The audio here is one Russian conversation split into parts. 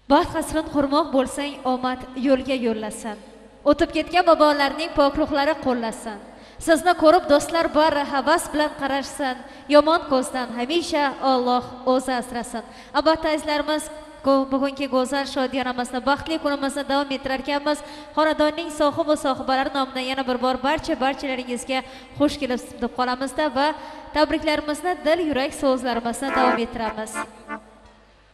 Baxt qasrin qurmoq bo'lsang, omad yo'lga yo'llasin. O'tib ketgan bobolarning pok ruhlari qo'llasin. Sizni ko'rib do'stlar bari havas bilan qarashsin. Yomon ko'zdan hamisha Alloh o'zi asrasin. Albatta azizlarimiz, bugungi go'zal shodiyonamizni, baxtli kunimizni davom ettirar ekanmiz. Xonadonning sohib va sohibalari nomidan yana bir bor barchalaringizga xush kelibsiz deb qolamizda va tabriklarimizni dil yurak so'zlarimizni davom ettiramiz.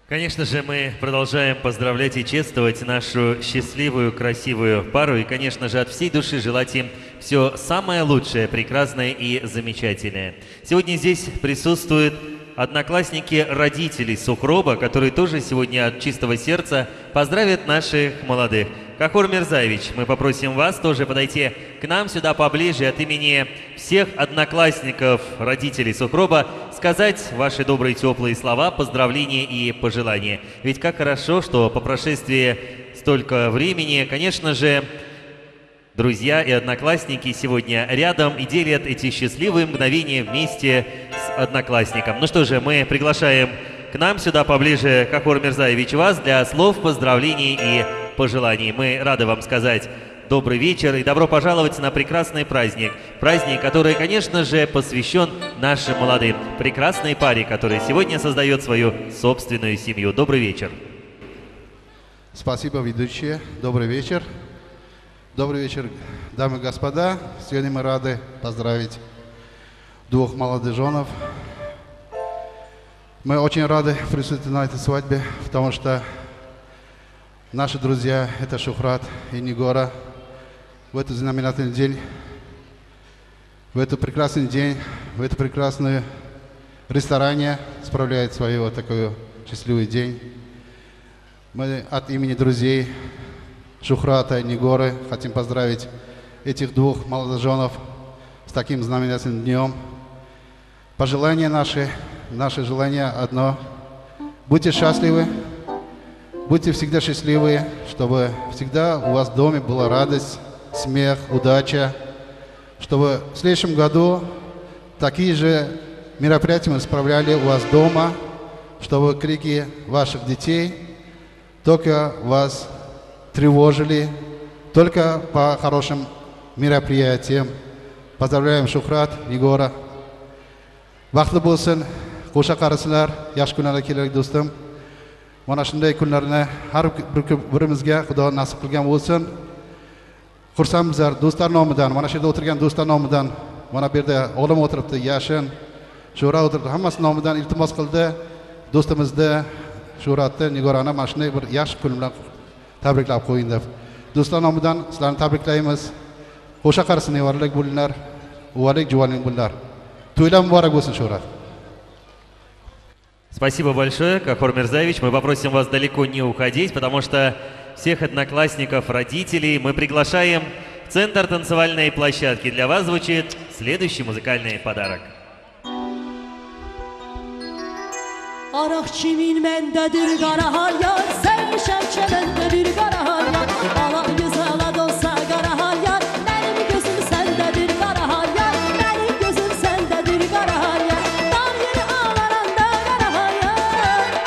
Конечно же, мы продолжаем поздравлять и чествовать нашу счастливую, красивую пару. И, конечно же, от всей души желать им все самое лучшее, прекрасное и замечательное. Сегодня здесь присутствует одноклассники родителей Сухроба, которые тоже сегодня от чистого сердца поздравят наших молодых. Кахор Мирзаевич, мы попросим вас тоже подойти к нам сюда поближе от имени всех одноклассников родителей Сухроба сказать ваши добрые теплые слова, поздравления и пожелания. Ведь как хорошо, что по прошествии столько времени, конечно же, друзья и одноклассники сегодня рядом и делят эти счастливые мгновения вместе с одноклассником. Ну что же, мы приглашаем к нам сюда поближе, Кахор Мирзаевич, вас для слов поздравлений и пожеланий. Мы рады вам сказать добрый вечер и добро пожаловать на прекрасный праздник. Праздник, который, конечно же, посвящен нашим молодым, прекрасной паре, которая сегодня создает свою собственную семью. Добрый вечер. Спасибо, ведущие. Добрый вечер. Добрый вечер, дамы и господа. Сегодня мы рады поздравить двух молодоженов. Мы очень рады присутствовать на этой свадьбе, потому что наши друзья – это Шухрат и Нигора. В этот знаменательный день, в этот прекрасный день, в этот прекрасный ресторане справляют свой вот такой счастливый день. Мы от имени друзей Шухрата и Нигоры хотим поздравить этих двух молодоженов с таким знаменательным днем. Пожелания наше желание одно. Будьте счастливы, будьте всегда счастливы, чтобы всегда у вас в доме была радость, смех, удача, чтобы в следующем году такие же мероприятия мы справляли у вас дома, чтобы крики ваших детей только вас тревожили, только по хорошим мероприятиям. Поздравляем Шухрат, Нигора. Vaqtli bo'lsin, qo'sha qarasizlar, yaxshi kunlarga kerak do'stim. Mana shunday kunlarni har birimizga Xudo nasib qilgan bo'lsin. Xursandmizlar do'stlar nomidan, mana shu yerda o'tirgan do'stlar nomidan, mana bu yerda o'g'lim o'tiribdi, Yashin, Sho'ra o'tiribdi, hammasi nomidan iltimos qildi. Do'stimizni Sho'ratni, Nigorani mana shunday bir yaxshi kun bilan tabriklab qo'ying deb. Do'stlar nomidan sizlarni tabriklaymiz. Qo'sha qarasin, nevaralik bo'linglar, uvalik juvonlik bo'linglar. To'ylar muborak bo'lsin, Sho'rat. Спасибо большое, Кахор Мирзаевич. Мы попросим вас далеко не уходить, потому что всех одноклассников, родителей мы приглашаем в центр танцевальной площадки. Для вас звучит следующий музыкальный подарок. Araq kimin məndədir qara halyar, sevmişəm kəməndir qara halyar. Allah güzələ dolsa qara halyar, mənim gözüm səndədir qara halyar, mənim gözüm səndədir qara halyar. Dar yeri ağlaranda qara halyar,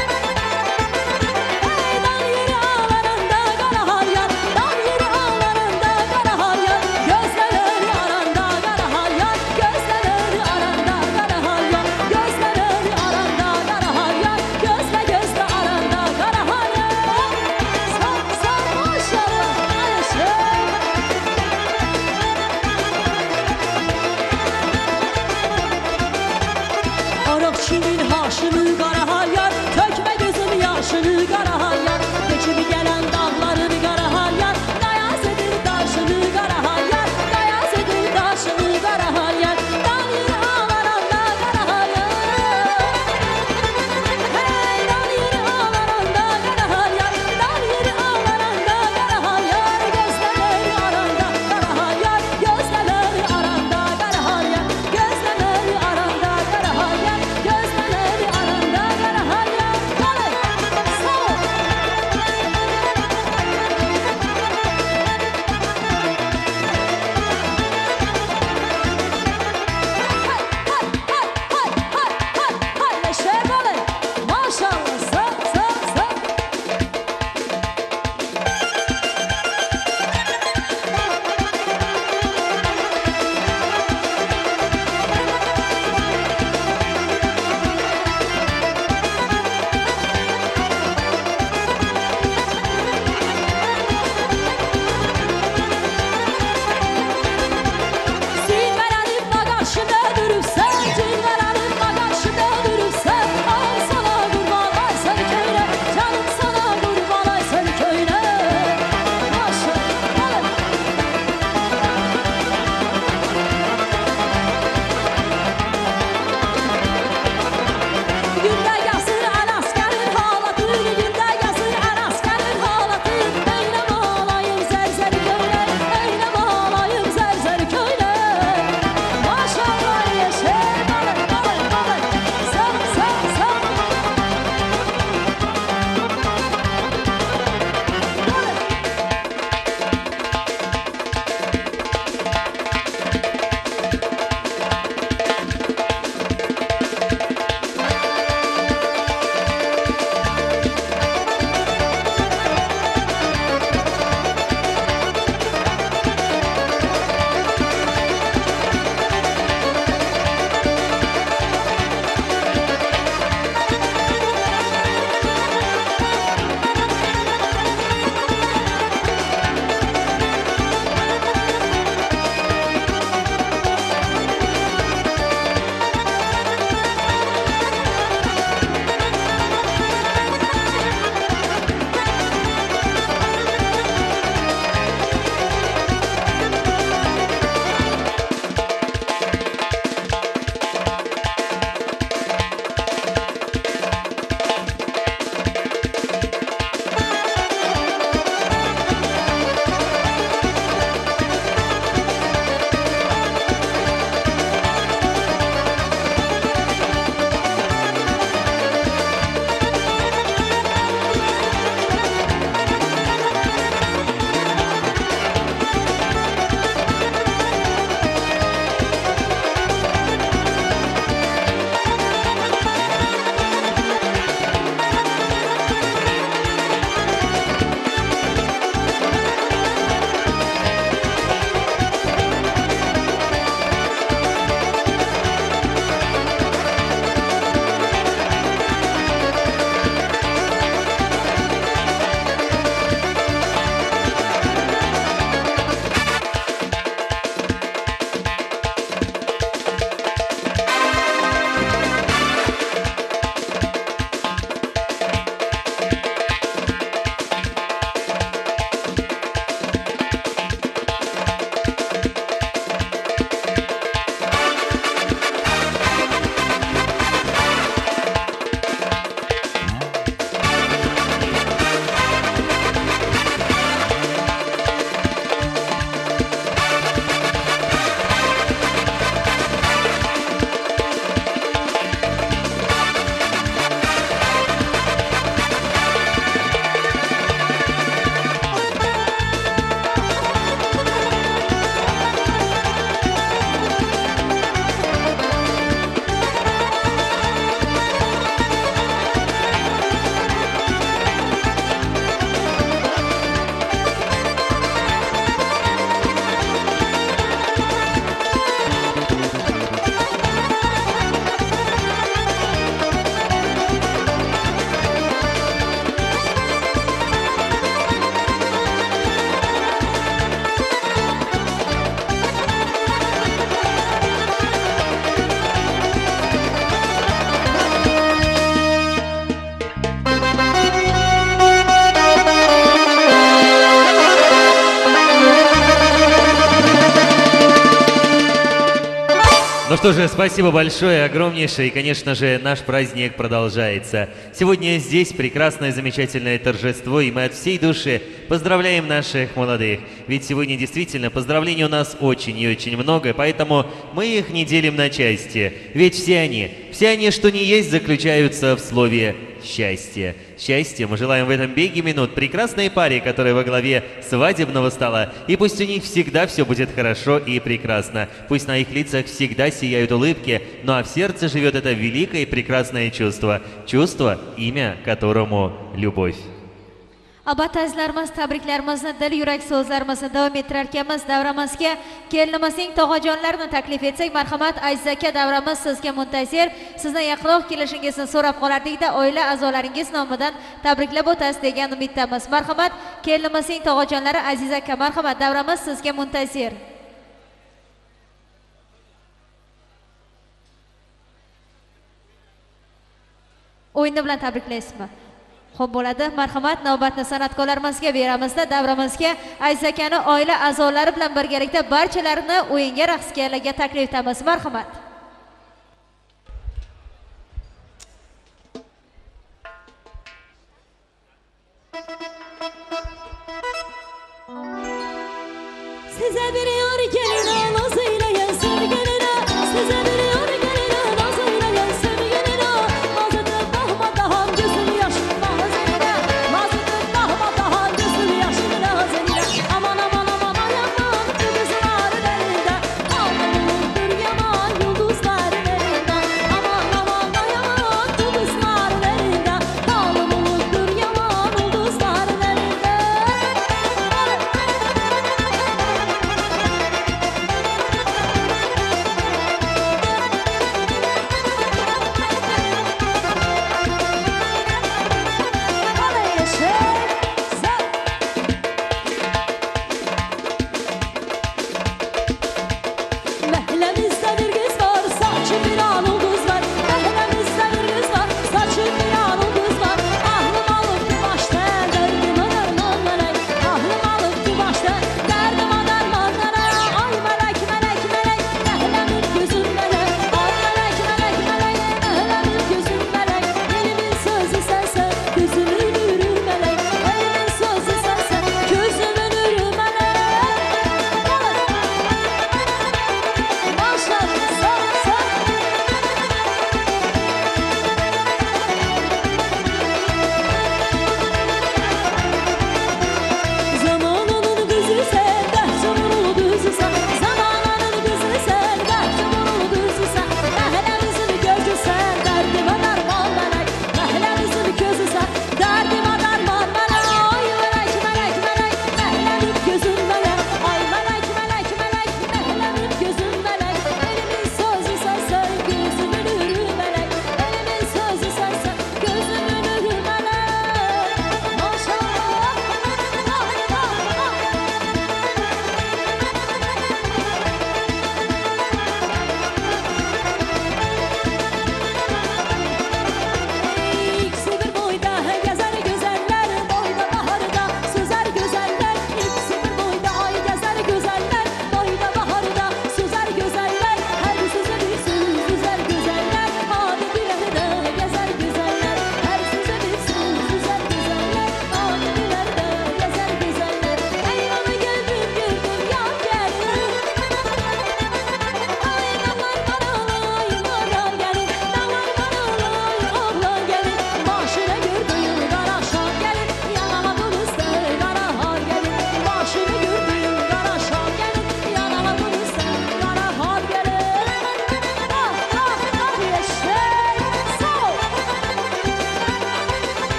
ey dar yeri ağlaranda qara halyar, dar yeri ağlaranda qara halyar. Gözləri aranda qara halyar, gözləri aranda qara halyar, gözləri aranda qara halyar. Gözlə gözlə aranda qara halyar. что же, спасибо большое, огромнейшее. И, конечно же, наш праздник продолжается. Сегодня здесь прекрасное, замечательное торжество, и мы от всей души поздравляем наших молодых. Ведь сегодня действительно поздравлений у нас очень и очень много, поэтому мы их не делим на части. Ведь все они, что ни есть, заключаются в слове «счастье». Счастья мы желаем в этом беге минут прекрасной паре, которая во главе свадебного стола. И пусть у них всегда все будет хорошо и прекрасно. Пусть на их лицах всегда сияют улыбки, ну а в сердце живет это великое и прекрасное чувство. Чувство, имя которому любовь. Abatazlarimiz tabriklarimizni dil yurak so'zlarimizni davom ettirarkanmiz. Davramizga kelinimizning tog'ajonlarini taklif etsak, marhamat Aziz aka, davramiz sizga muntazir. Sizni yaqinroq kelishingizni so'rab qolardik-da, oila a'zolaringiz nomidan tabriklab o'tasiz degan umiddamiz. Marhamat kelinimizning tog'ajonlari Aziz aka, marhamat davramiz sizga muntazir. O'yini bilan tabriklaysizmi? Xo'p bo'ladi. Marhamat, navbatni san'atkorlarimizga beramizda. Davramizga Aziz akani oila a'zolari bilan birgalikda barchalarini o'yinga, raqsga taklif etamiz. Marhamat. Size bir yar gelin nazıyla gel sevgiline. Size bir yar gelin nazıyla gel sevgiline. Mazıdı bahma daha gözüm yaşın nazıyla. Mazıdı bahma daha gözüm yaşın nazıyla. Aman aman aman aman yıldızlar elinde. Ağlamlıdır yaman yıldızlar elinde. Aman aman yaman yıldızlar elinde. Ağlamlıdır yaman yıldızlar elinde.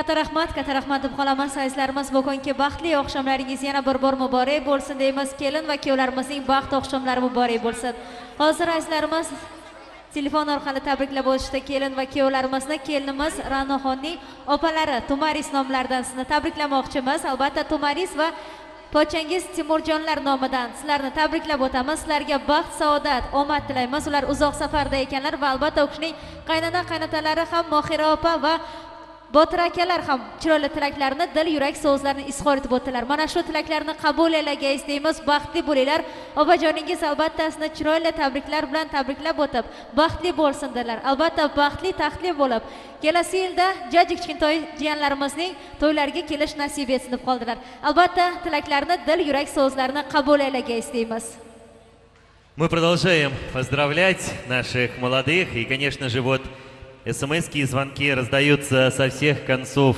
katta rahmat deb qolaman. Sizlarimiz bugungi baxtli oqshomlaringiz yana bir bor muborak bo'lsin deymiz. Kelin va kuyovlarimizning baxt oqshomlari muborak bo'lsin. Hozir azizlarimiz telefon orqali tabriklab o'tishda kelin va kuyovlarimizni kelinimiz Ra'noxonning opalari Tumaris nomlaridan sizni tabriklamoqchimiz. Albatta Tumaris va Pochangiz Timurjonlar nomidan sizlarni tabriklab o'tamiz. Sizlarga baxt, saodat, omad tilaymiz. Ular uzoq safarda ekanlar va albatta o'qishning qaynotalari ham Mohira opa va Botir akalar ham chiroyli tilaklarini, dil yurak so'zlarini izhor etib o'tdilar. Mana shu tilaklarni qabul elagaysiz deymiz. Baxtli bo'linglar. Opajoningiz albatta sizni chiroyli tabriklar bilan tabriklab o'tib, baxtli bo'lsin dedilar. Albatta baxtli, taxtli bo'lib, kelasi yilda jajik kichkintoy jiyanlarimizning to'ylariga kelish nasib etsin deb qoldilar. Albatta tilaklarni, dil yurak so'zlarini qabul elagaysiz deymiz. Мы продолжаем поздравлять наших молодых. И, конечно же, вот СМС-ки и звонки раздаются со всех концов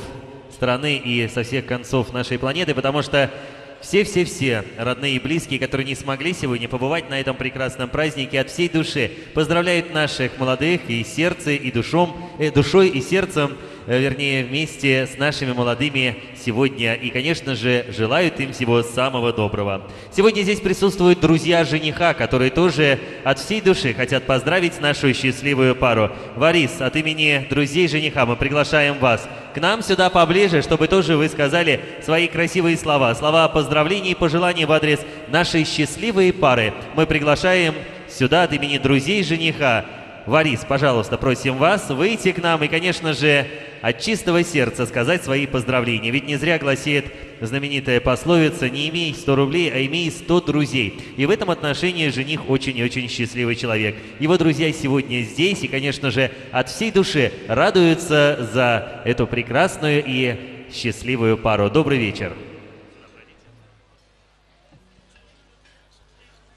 страны и со всех концов нашей планеты, потому что все родные и близкие, которые не смогли сегодня побывать на этом прекрасном празднике, от всей души поздравляют наших молодых и сердцем, и душой и сердцем, вернее, вместе с нашими молодыми сегодня. И, конечно же, желают им всего самого доброго. Сегодня здесь присутствуют друзья жениха, которые тоже от всей души хотят поздравить нашу счастливую пару. Варис, от имени друзей жениха мы приглашаем вас к нам сюда поближе, чтобы тоже вы сказали свои красивые слова. Слова поздравлений и пожеланий в адрес нашей счастливой пары. Мы приглашаем сюда от имени друзей жениха. Варис, пожалуйста, просим вас выйти к нам и, конечно же, от чистого сердца сказать свои поздравления. Ведь не зря гласит знаменитая пословица: не имей 100 рублей, а имей 100 друзей. И в этом отношении жених очень и очень счастливый человек. Его друзья сегодня здесь и, конечно же, от всей души радуются за эту прекрасную и счастливую пару. Добрый вечер.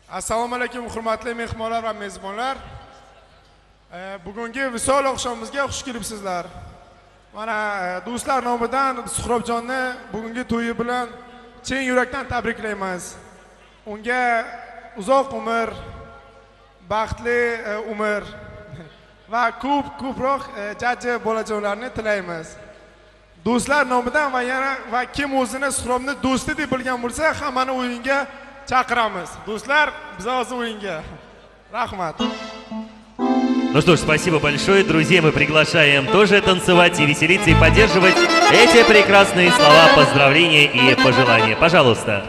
Assalomu alaykum, hurmatli mehmonlar va mezbonlar. Bugungi visol oqshomimizga xush kelibsizlar. Mana do'stlar nomidan Suhrobjonni bugungi to'yi bilan chin yurakdan tabriklaymiz. Unga uzoq umr, baxtli umr va ko'proq jajji bolajonlarni tilaymiz. Do'stlar nomidan va kim o'zini Suhrobni do'sti deb bilgan bo'lsa, hammani o'yinga chaqiramiz. Do'stlar, biz hozir o'yinga. Rahmat. Ну что ж, спасибо большое, друзья. Мы приглашаем тоже танцевать и веселиться, и поддерживать эти прекрасные слова поздравления и пожелания. Пожалуйста.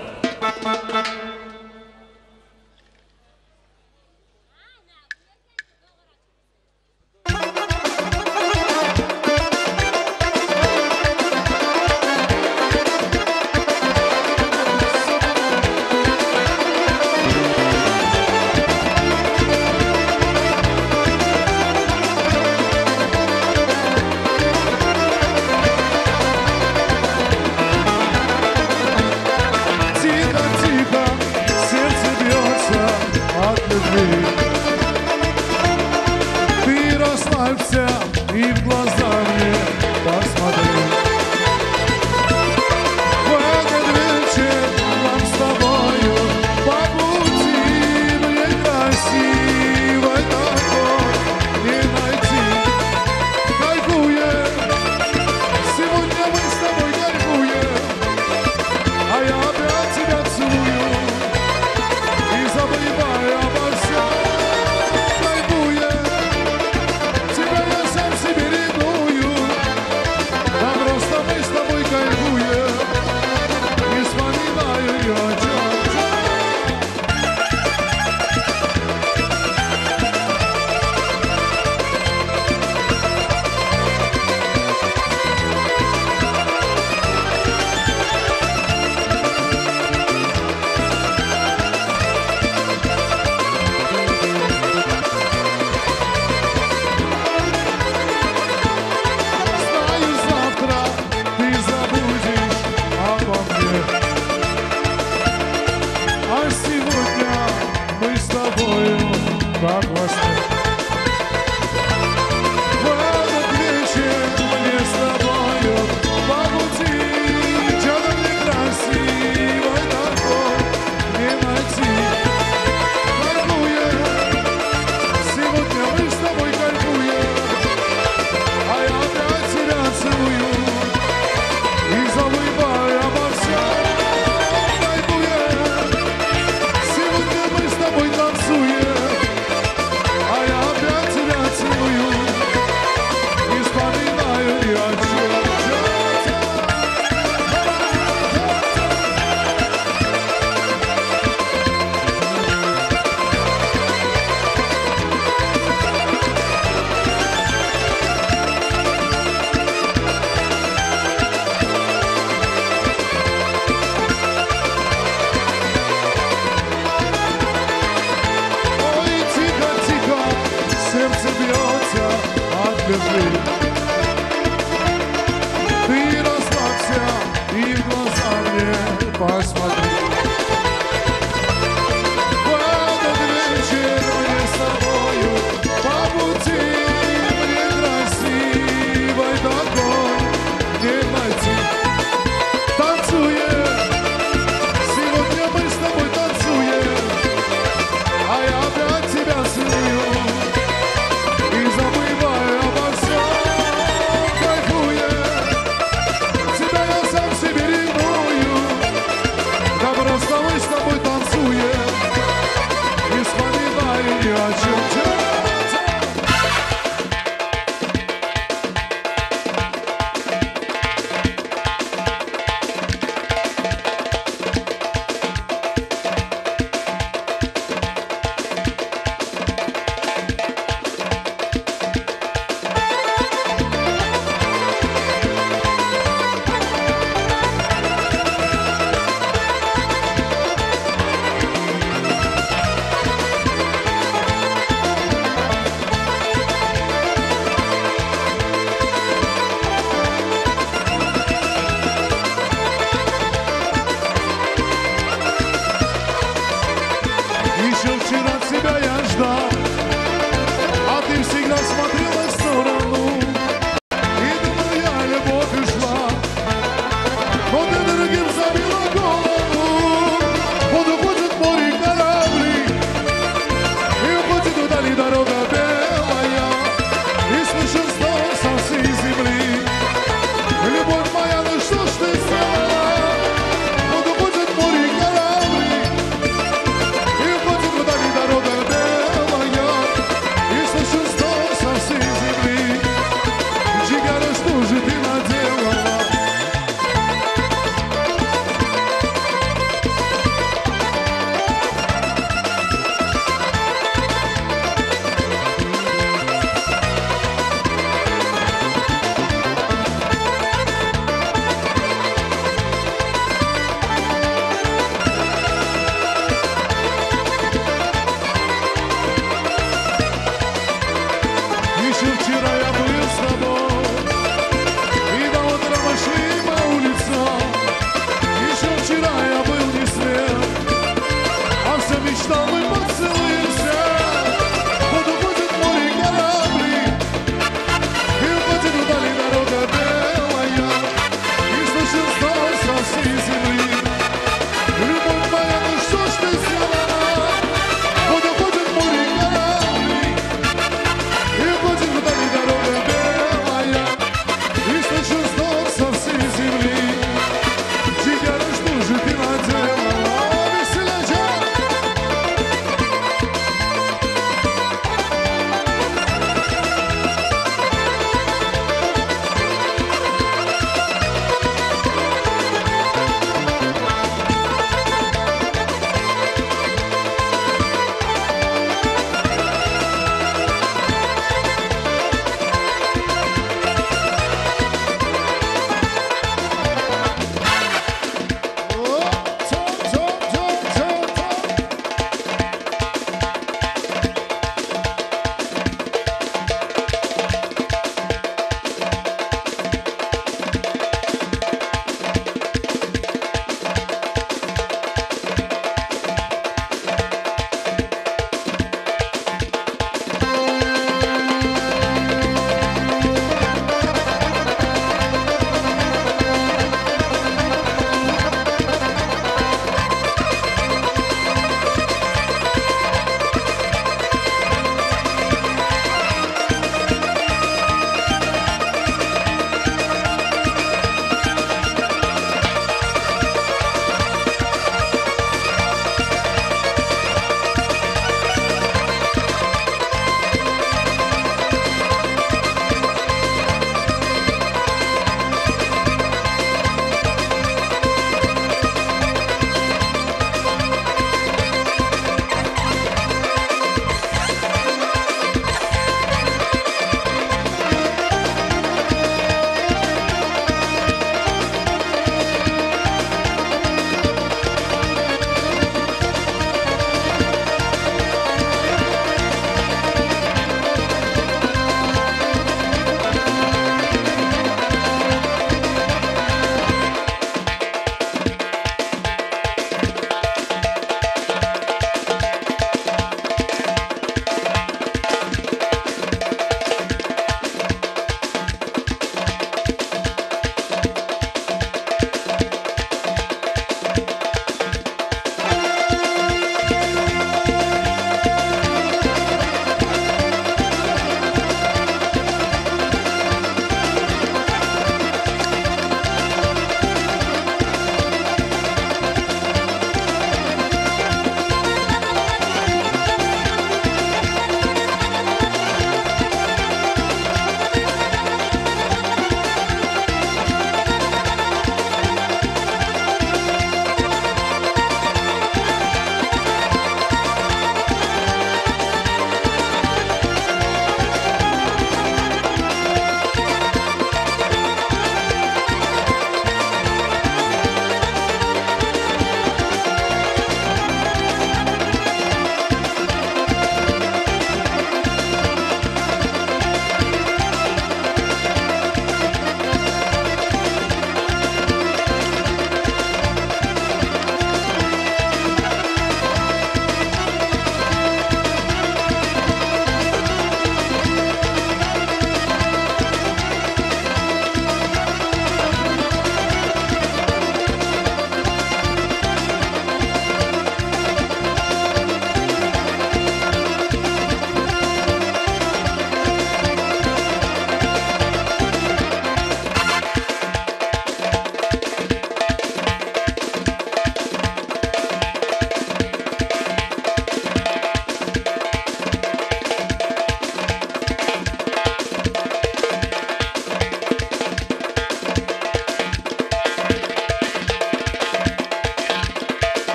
посмотри.